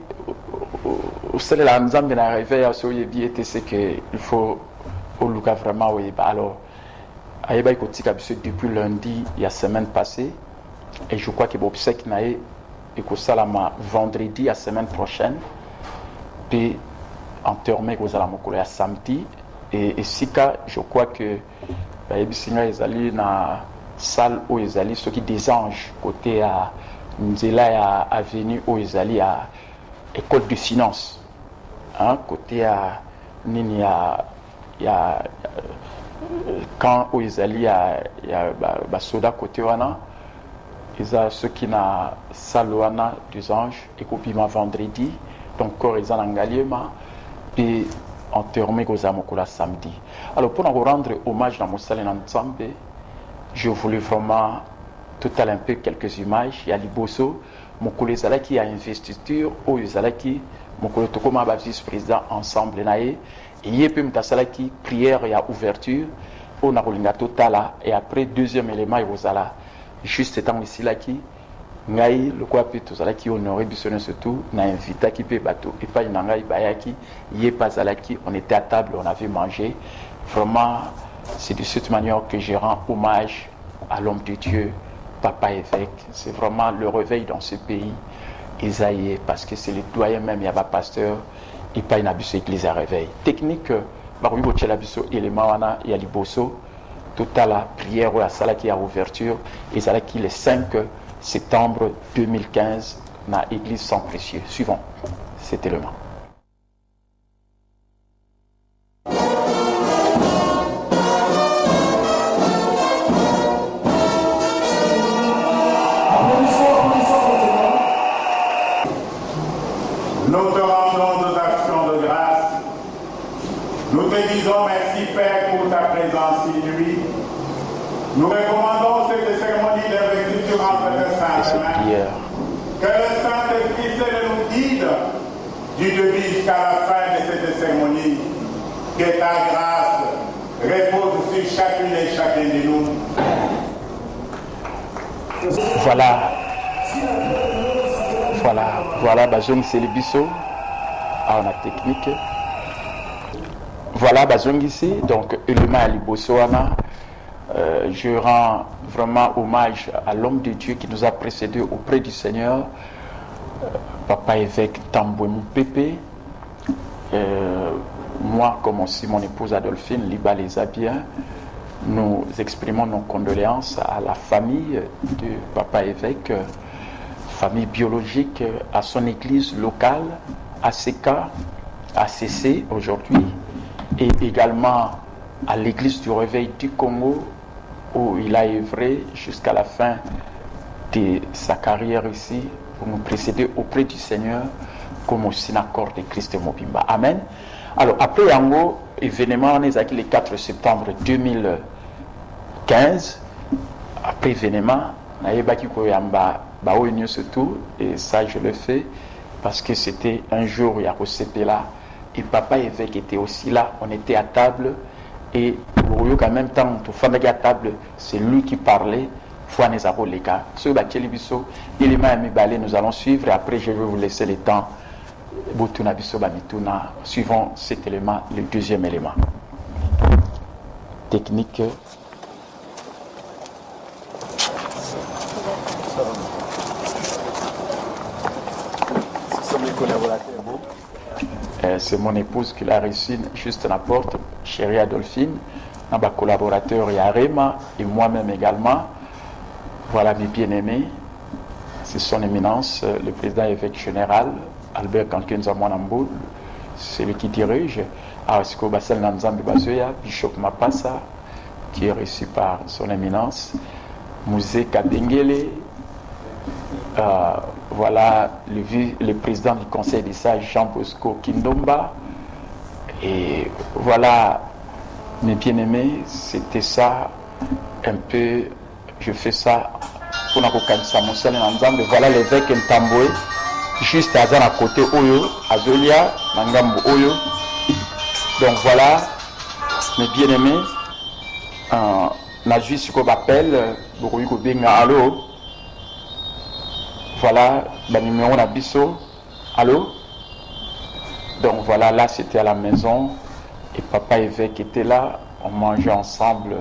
c'est la Nzambe na réveil à ce était c'est que il faut au Luka vraiment oui. Alors ayeba ikotika biso depuis lundi il y a semaine passée et je crois que bobsek nae iko salama vendredi la semaine prochaine puis enterrement ko zala mokolo ya samedi et sika je crois que bayebisinga ezali na salle où ezali ceux qui des anges côté à nzela ya avenue où ezali à école de finance hein côté à nini ya quand où ezali ya ba soda côté wana isa ceux qui na salle wana des anges et copima vendredi donc corps ezana ngaliema puis enterrement ko za mokolo samedi. Alors pour nous rendre hommage dans mosali na Nzambe, je voulais vraiment tout à peu quelques images. Il y a Liboso, mokolo ezalaki ya investiture, oyo ezalaki mokolo tokoma ba vice-président ensemble nae, et yepe mtasalaki prière ya ouverture, on a kolinga totala, et après deuxième élément ezala juste étant ici là qui ngai le quoi peut tozalaki honoré biso surtout na invita qui peut bateau et pas na ngai bayaki yepa zalaki, on était à table, on avait mangé. Vraiment c'est de cette manière que je rends hommage à l'homme de Dieu, papa évêque. C'est vraiment le réveil dans ce pays, Isaïe, parce que c'est le doyen même, il y a pas pasteur, et pas une abus église à réveil. Technique, Baruibo Tchelabiso, élément, il y a Liboso, tout à la prière, à Salaki à ouverture, et Salaki le 5 septembre 2015, dans l'église sans précieux. Suivant cet élément.
Nous te rendons nos actions de grâce. Nous te disons merci Père pour ta présence inouïe. Nous recommandons cette cérémonie d'investiture entre le Saint-Germain. Que le Saint-Esprit nous guide du début jusqu'à la fin de cette cérémonie. Que ta grâce repose sur chacune et chacun de nous.
Voilà, Bazong c'est le biseau. Ah, on a technique. Voilà, Bazong ici. Donc, élément à Libosoana. Je rends vraiment hommage à l'homme de Dieu qui nous a précédés auprès du Seigneur, papa évêque Tambwe Mupepe. Moi, comme aussi mon épouse Adolphine, Liba les a bien. Nous exprimons nos condoléances à la famille de papa évêque, famille biologique, à son église locale, ACK, ACC aujourd'hui, et également à l'église du Réveil du Congo, où il a œuvré jusqu'à la fin de sa carrière ici, pour nous précéder auprès du Seigneur, comme aussi l'accord de Christ Mobimba. Amen. Alors, après Yango, événement, on est acquis le 4 septembre 2015, après événement, on a eu surtout, et ça je le fais, parce que c'était un jour où il y a recépé là, et papa évêque était aussi là, on était à table, et en même temps, à table, c'est lui qui parlait, nous allons suivre, et après je vais vous laisser le temps, suivant cet élément, le deuxième élément. Technique. C'est mon épouse qui l'a reçu juste à la porte, chérie Adolphine, ma collaborateur Yarema et moi-même également. Voilà mes bien-aimés, c'est son éminence, le président évêque général, Albert Kankenza Mwanamboul, c'est lui qui dirige, Arasko Bassel Nanzambi Bazoya, Bishop Mapassa, qui est reçu par son éminence, Mouzé Kabengele, voilà le président du conseil des sages Jean Bosco Kindomba, et voilà mes bien-aimés, c'était ça un peu, je fais ça pour la ensemble. Voilà l'évêque Ntamboué, juste à Zan à côté Oyo, Azolia, Mangambo Oyo. Donc voilà mes bien-aimés, Najui Siko Bapel, Bouruyko Benga, allô. Voilà, le numéro d'Abisso. Allô? Donc voilà, là c'était à la maison. Et papa évêque était là. On mangeait ensemble.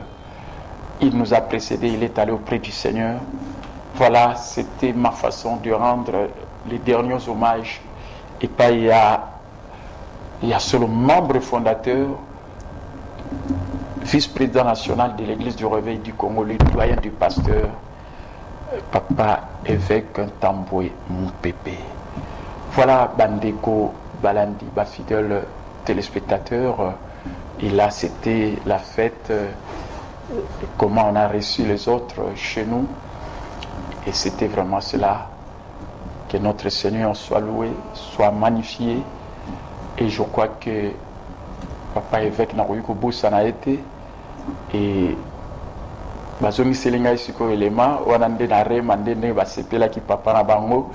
Il nous a précédés. Il est allé auprès du Seigneur. Voilà, c'était ma façon de rendre les derniers hommages. Et pas il y a seulement membre fondateur, vice-président national de l'Église du Réveil du Congo, le doyen du pasteur, papa évêque Ntamboué Moupépé. Voilà Bandeko Balandi, fidèle téléspectateur. Et là c'était la fête, comment on a reçu les autres chez nous. Et c'était vraiment cela. Que notre Seigneur soit loué, soit magnifié. Et je crois que papa évêque Naroyuko Boussa a été. Et bazomi selinga isiko elema wanande na remande ne basepela ki papa na bango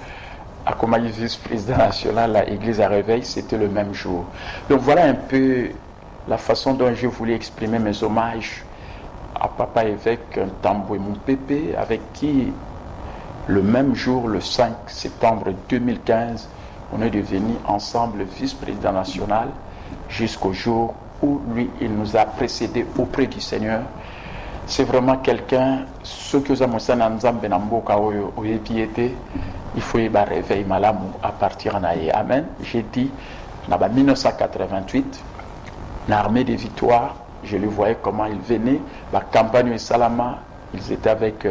akomayi vice-président national la église à Réveil, c'était le même jour. Donc voilà un peu la façon dont je voulais exprimer mes hommages à papa évêque Ntamboué Moupépé, avec qui le même jour, le 5 septembre 2015, on est devenus ensemble vice-président national jusqu'au jour où lui, il nous a précédés auprès du Seigneur. C'est vraiment quelqu'un, ce que nous avons il faut y réveiller malamu à partir en aïe. Amen. J'ai dit, en 1988, l'armée des victoires, je le voyais comment il venait, la campagne de Salama, ils étaient avec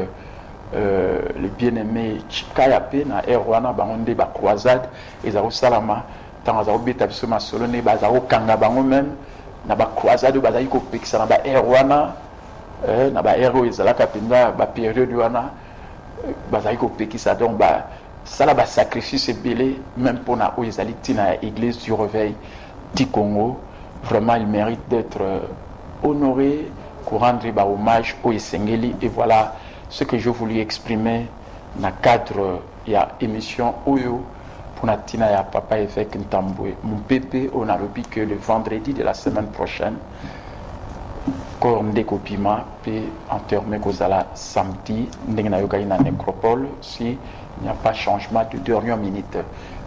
le bien-aimé Chikayape, na Erwana, Bangonde, ba croisade, ils ont Salama, tant qu'ils ont bêta bisoma solone, bazaro kanga bango même, na ba croisade, bazayiko pekisa na ba Erwana, na ba Ero ezalaka pinda ba période wana, bazayiko pekisa donc ba ça là ba sacrifice belé même pour na oezali tina église du Réveil du Congo. Vraiment il mérite d'être honoré, pour rendre ba hommage au Esengeli. Et voilà ce que je voulais exprimer dans le cadre de l'émission Oyo pour la tina ya papa évêque Ntamboué Moupépé. On a repris que le vendredi de la semaine prochaine, Kornde Kopima, puis enterré Kozala samedi, Ndengna Yogaïna Nécropole, si il n'y a pas changement de dernière minute,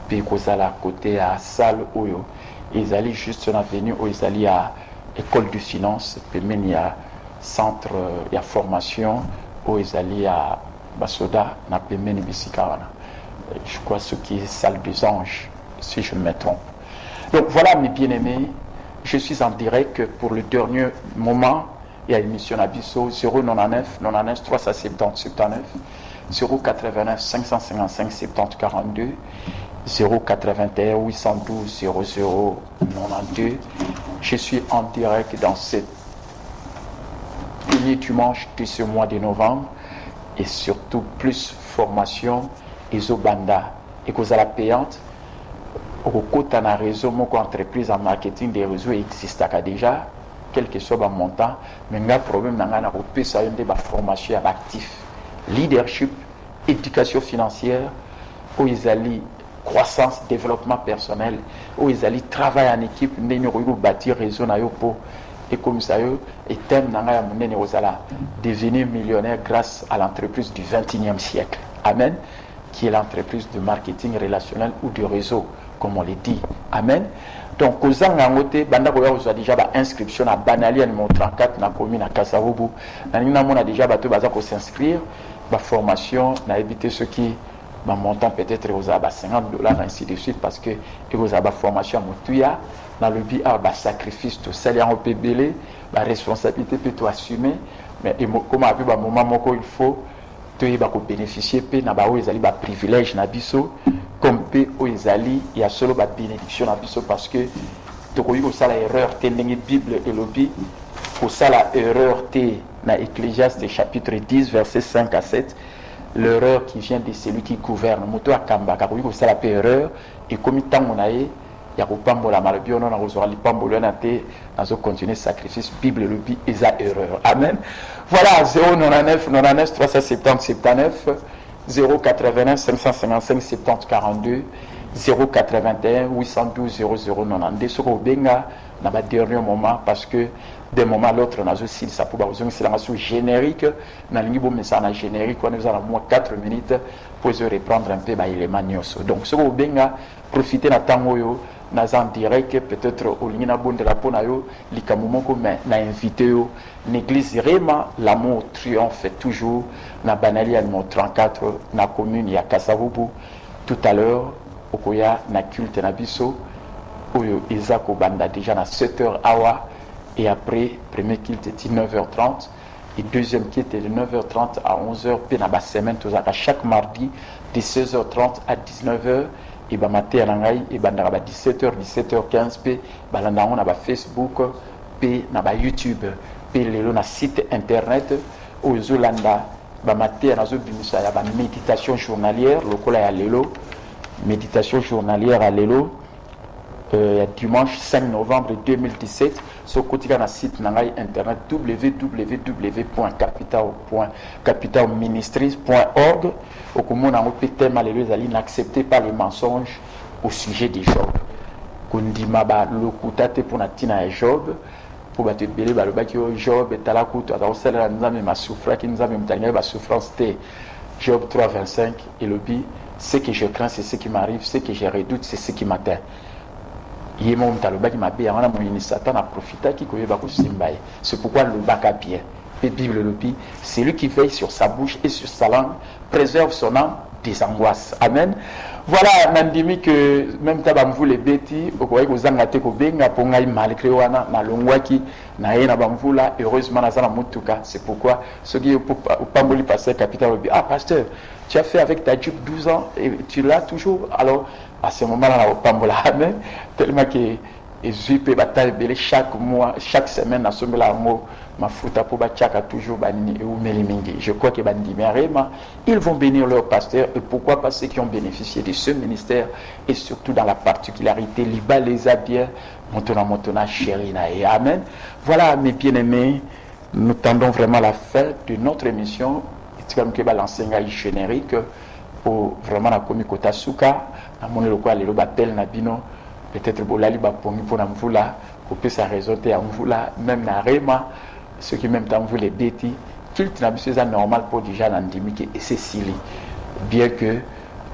puis Kozala côté à salle Oyo. Ils allaient juste dans l'avenue où ils allaient à école de finance, puis même il y a centre, il y a formation où ils allaient à Basoda, na Pemeni Bisikawana. Je crois ce qui est salle des anges, si je ne me trompe. Donc voilà mes bien-aimés, je suis en direct pour le dernier moment. Il y a l'émission Abisso 099 99 370 79 089 555 70 42 081 812 00 92. Je suis en direct dans cette premier dimanche de ce mois de novembre, et surtout plus formation Isobanda et cause à la payante au côté d'un réseau, mon entreprise en marketing des réseaux existe déjà, quel que soit le montant, mais il y a un problème dans la formation actif, leadership, éducation financière, où ils allaient croissance, développement personnel, où ils allaient travailler en équipe, ils bâtir réseau et comme ça, et thème devenir millionnaire grâce à l'entreprise du 21e siècle. Amen. Qui est l'entreprise de marketing relationnel ou de réseau, comme on le dit. Amen. Donc, aux Angangote, Banda Goya, vous avez déjà inscription à Banali, à numéro 34, dans la commune à Kasavubu. On a déjà s'inscrire, la formation, on a évité ceux qui montant peut-être aux $50, ainsi de suite, parce que vous avez la formation à Moutouya, dans le but à sacrifice, tout ça, on peut belé, la responsabilité peut tout assumer, mais comme à un moment il faut, tu vas bénéficier, puis na ba ils allaient ba privilège na biso, comme puis ils allaient, il y a seulement ba bénédiction na biso parce que tu connais que ça la erreur, t'es dans la Bible et lobby, que ça la erreur t'es dans Ecclésiaste chapitre 10 versets 5 à 7. L'erreur qui vient de celui qui gouverne. Moto akamba, car oui, ça la erreur. Et comme il y a il y a pas la bien on a reçu les pambola na te, dans continuer sacrifice Bible le bi et ça erreur. Amen. Voilà 099 99 370 79 081 555 70 42 081 812 0092 ce qu'on benga dans le dernier moment parce que d'un moment à l'autre on a aussi ça pour c'est la masse générique dans le niveau message générique on nous a moins 4 minutes pour se reprendre un peu l'élément nyoso donc ce qu'on benga profiter na tango yo na en direct peut-être au lingina bon de la ponayo likamumo comme na invité yo l'église vraiment l'amour triomphe toujours na banali numéro 34 na commune ya Kasavubu tout à l'heure okoya na culte na biso oyo ezako banda déjà na 7h awa et après premier culte était 9h30 et deuxième culte était de 9h30 à 11h puis na ba semaine tous à chaque mardi de 16h30 à 19h et ba matin na ngai et banda ba 17h 17h15 puis balanda on na ba Facebook puis na ba YouTube puis lelo na site internet oyo zolanda ba matin na zo bimisa ya ba méditation journalière lokola ya lelo méditation journalière à lelo dimanche 5 novembre 2017 sur le site internet www.capitalministries.org au commun en thème n'acceptez pas les mensonges au sujet des Job kundima ba lokutate pour natina Job pour ba te belé ba lobaki Job etala kutu atosala nzambe ma souffrance qui nzambe mutanya ba souffrance te Job 3:25 et le bi ce que je crains c'est ce qui m'arrive ce que je redoute c'est ce qui m'atteint. C'est pourquoi le bakapie, la Bible le dit, c'est lui qui veille sur sa bouche et sur sa langue, préserve son âme des angoisses. Amen. Voilà, nandimi que même tabamvu les bêtis, au quoi vous en avez benga pour ngai malgré wana na longwaki na ena bamvula heureusement na zana mutuka. C'est pourquoi ceux qui au pamboli pasteur capitaine ah pasteur, tu as fait avec ta jupe 12 ans et tu l'as toujours. Alors à ce moment-là, au Pambola, tellement que Zupe bataille belé chaque mois, chaque semaine, à ce moment ma fouta pour batchaka toujours bani ou melimingi. Je crois que bandimerema, ils vont bénir leur pasteur et pourquoi pas ceux qui ont bénéficié de ce ministère et surtout dans la particularité liba les a bien montona chérina et amen. Voilà mes bien-aimés, nous tendons vraiment la fin de notre émission. C'est comme que l'enseignant générique pour vraiment la commune Kota Souka. À mon local les batel nabino peut-être bolali ba pongi pour na mvula pour que ça réseauter à mvula même na rema ceux qui même temps vous les bêtis qu'il n'a pas normal pour déjà l'endémique et c'est sili bien que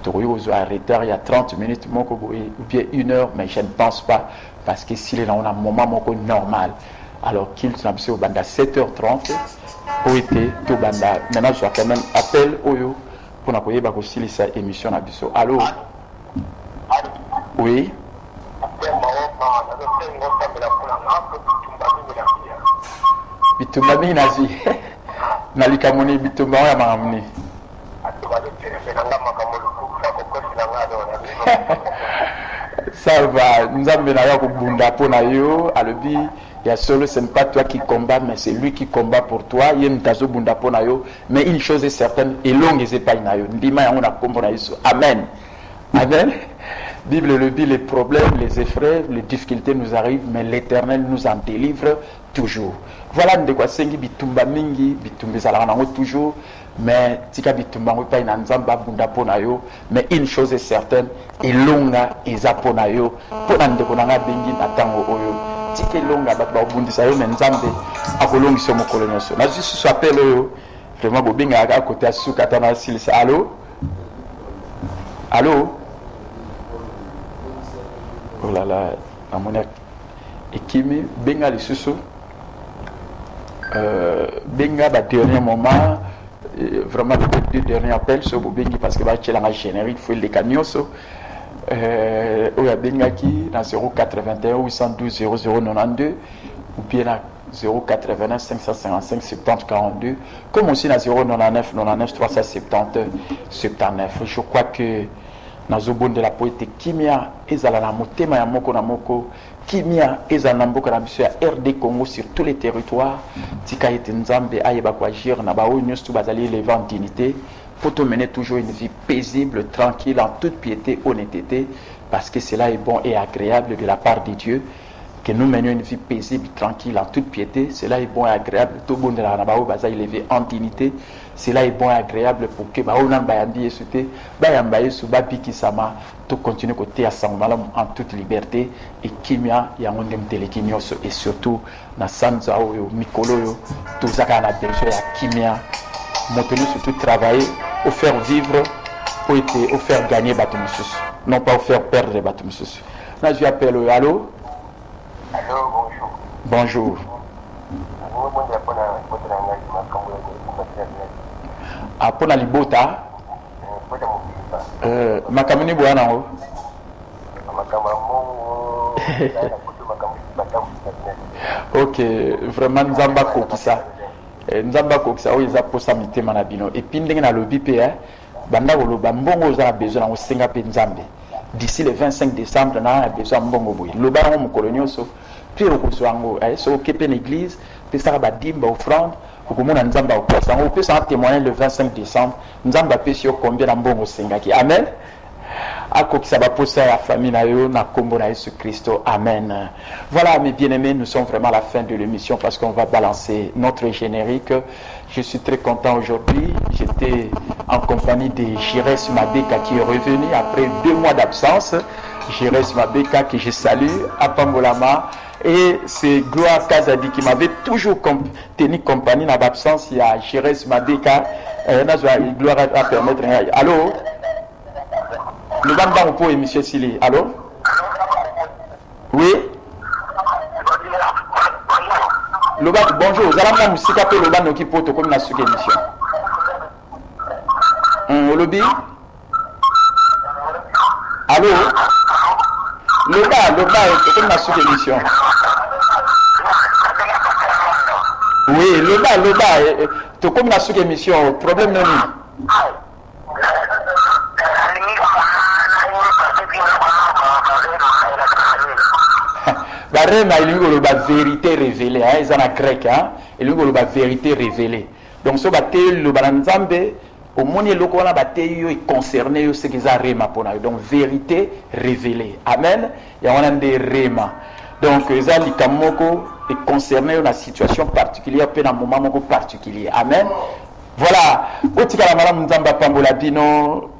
tu as arrêté il y a 30 minutes ou bien 1 heure mais je ne pense pas parce que s'il est dans un moment normal alors qu'il n'a pas au banda 7h30 pour été tout banda maintenant je dois quand même appel oyo pour n'avoir pas aussi sa émission na biso allô. Oui. Bitumba mingi nazi. Nalika moni bitumba ya mamni. Ça va, nous avons bien kubunda pona yo, alobi ya solo c'est pas toi qui combat mais c'est lui qui combat pour toi. Yem tazo bunda pona yo, mais une chose est certaine et longue c'est pas na yo. Ndima ya on a combat na yo. Amen. Amen. Bible le dit, les problèmes, les effraits, les difficultés nous arrivent, mais l'Éternel nous en délivre toujours. Voilà de quoi sengi bitumba mingi, bitumba zalana toujours mais tika bitumba ngo pa ina nzamba bunda pona yo, mais une chose est certaine, elonga eza pona yo, pona ndeko nanga bengi na tango oyo. Tika elonga ba bundisa yo, mais nzambe akolongisa mokolo nyonso. Na juste so appel yo, vraiment bobenga à côté à suka tana silisa. Allô? Allô? Oh là là, à mon équipe, benga les sous benga ba dernier moment, vraiment le dernier appel sur bengi parce que ba tchela nga générique faut les camions so oya benga ki na 081 812 0092 ou bien na 081 555 70 42 comme aussi na 099 99 370 79. Je crois que nazobonde la poète kimia ezala na motema ya moko na moko, kimia ezala na mboka na biso ya RD Congo sur tous les territoires, tika ete nzambe ayeba ko agir na ba nyonso tu bazali lever en dignité pour te mener toujours une vie paisible, tranquille, en toute piété, honnêteté, parce que cela est bon et agréable de la part de Dieu. Que nous menions une vie paisible, tranquille, en toute piété, cela est bon et agréable. Tout le monde est élevé en dignité, cela est bon et agréable pour que tout continue côté assemblage en toute liberté et kimia yangondem telekimioso et surtout na sanza oyo mikolo yo tout ça qu'on a besoin ya kimia maintenir surtout travailler ou faire vivre pour être ou faire gagner Batumusus, non pas ou faire perdre Batumusus. Là je appelle allô.
Allô,
Bonjour.
bonjour.
Apona libota. Makamuni bwana ngo. Ok, vraiment nzamba kokisa. Nzamba kokisa oyo eza posa mitema na bino. Et puis ndenge na lobi pe banda koloba mbongo za besoin na senga pe nzambe. D'ici le 25 décembre, on a besoin de bon boy. Le baron mon colonioso, puis au cousouango, so kepe l'église, puis ça va dimba offrande, au comment on nzamba au place. On peut s'en témoigner le 25 décembre. Nzamba peut sur combien d'ambongo sengaki. Amen. Ako qui ça va pousser à la famille na yo na kombo na Jésus Christ. Amen. Voilà mes bien-aimés, nous sommes vraiment à la fin de l'émission parce qu'on va balancer notre générique. Je suis très content aujourd'hui. J'étais en compagnie de Jires Mabeka qui est revenu après 2 mois d'absence. Jires Mabeka que je salue à Pangolama. Et c'est Gloire Kazadi qui m'avait toujours tenu compagnie dans l'absence. Il y a Jires Mabeka. Gloire à permettre. Allô? Le bambam au pot et monsieur Sili. Allô? Oui? Le bambam, bonjour. Zalama Moussika pe le bambam qui porte comme la sous-émission. Au lobby? Allô? Le bas est comme la sous-émission. Oui, le bas, tu comme la sous-émission. Problème non. Barema il y a la vérité révélée, hein, ils en a grec, hein, il y a la vérité révélée. Donc ce bâté le balanzambe au monde le qu'on bâté est concerné ce qu'ils a rema pour nous. Donc vérité révélée. Amen. Il y a un des rema. Donc les alikamoko est concerné dans la situation particulière, puis dans un moment particulier. Amen. Voilà. Otika la madame Nzamba Pambola Bino.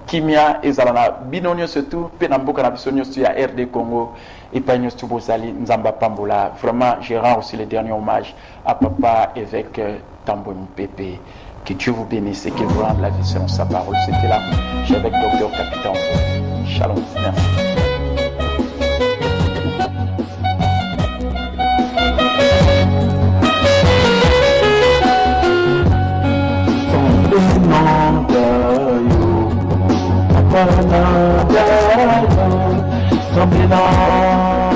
Kimia ezalana binonyo surtout penamboka na bisonyo sur ya RD Congo et panyo Tubozali Nzamba Pambola. Vraiment je rends aussi le dernier hommage à papa évêque Tambo Mpépé. Que Dieu vous bénisse et qu'il vous rende la vie selon sa parole. C'était là avec docteur Capitaine. Shalom. Merci. Something on